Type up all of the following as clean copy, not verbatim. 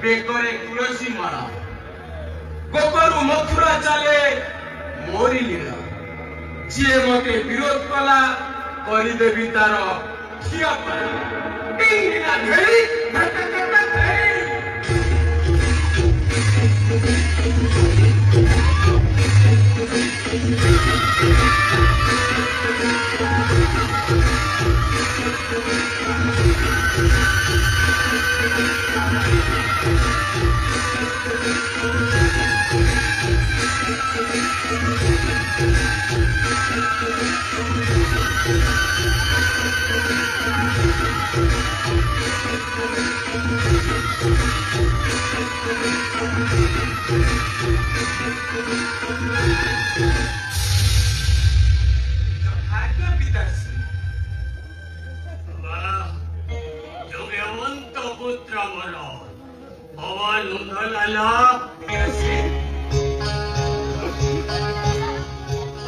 बेकरे तुलसी माला गोकरु मथुरा चले मोरी लीला जी मते विरोध कला करदेवी तार खिया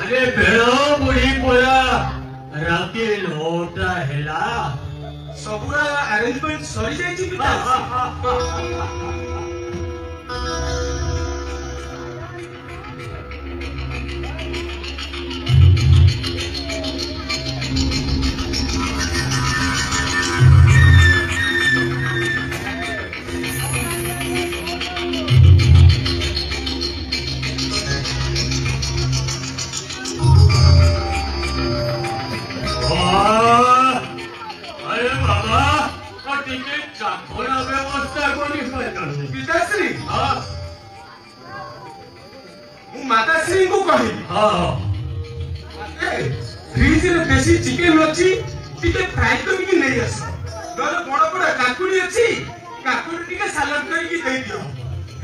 अरे भेड़ो बुढ़ी बोला राती लोटा हेला सबुरा अरेंजमेंट सरी जाइछि माताश्री को कही फ्रिज रे देसी चिकन अछि टिके फ्राई करके नहीं आस नले बड़ बड़ काकुड़ी अछि काकुड़ी टिके सलाद करके दे दियो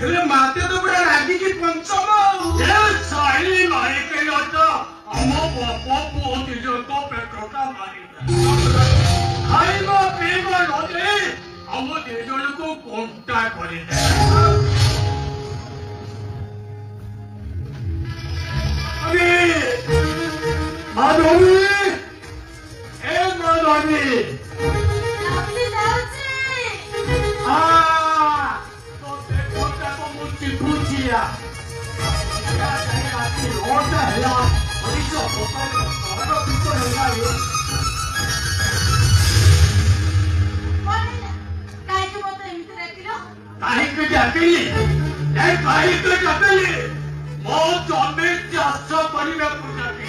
हेले माते तो बड़ा रागी की पंचम ए साइली मारे के लटा हमो बापो पोती जो तो पेट्रोटा मारी खाइबो पीबो नदे हमो दे जण को कांटा करे दे माधवी ए माधवी तो देखो को मुझे पूछिया ओटा है और इसको और पीछे लगा ये काहे के मत एमते रखिलो काहे के जाकेली ए काहे के जाकेली मो जमे चाष करिवे पूजाती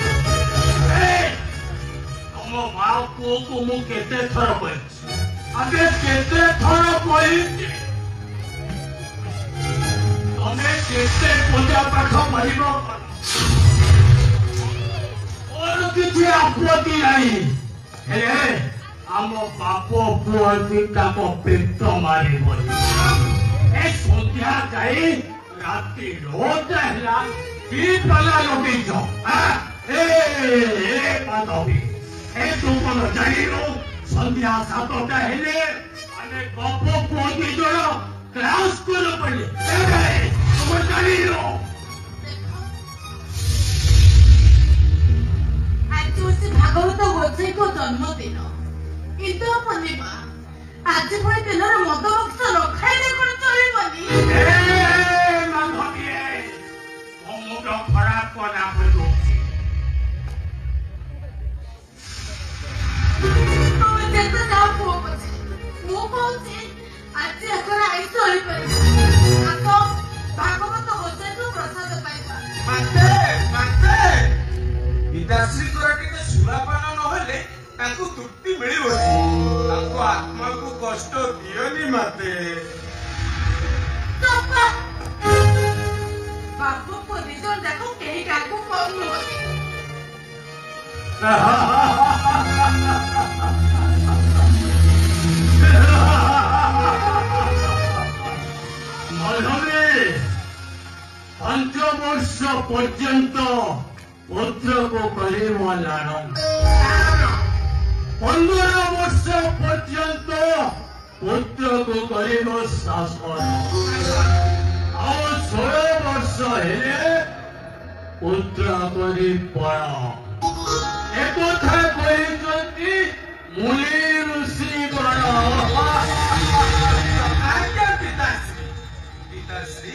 तुम माँ को मु केते थर कहि आगे केते थर कहि तमे केते पूजा पाठ करिवो और किछि आपत्ति नहीं हे हम बापो पुओ पिता को पेट मारी बोली ए संध्या जाई रात्रि रोज हला की पला लोटी जो ए माधवी ए तू कोन जानिरो संध्या 7टा हेले अने गप्प कोदी जोड़ क्लास करो पड़े ए तुम जानिरो आज उसी भागवत गोचे को जन्मदिन किंतु पनिबा आज पुणी दिन मद बक्स न खाइले कोन चलिबनी ए माधवी मुझ खराब कोना पड़ो देखो ना वो कहूँ आज एकर आइस होई पड़े आको भागवत गोचे को प्रसाद पाइबा माते पिताश्री तोरा टिके सुरापान न हेले ताको तृप्ति मिलिबो ताको आत्मा को कष्ट दियोनी माते बापू को रिजल्ट देखो केही काको कम होती पर्यंत पुत्र को करेम लाण 15 वर्ष पर्यंत पुत्र को करेम शासन और 16 वर्ष हेले पुत्र करी बड़ एक मुनि ऋषि गण आज्ञा पिताश्री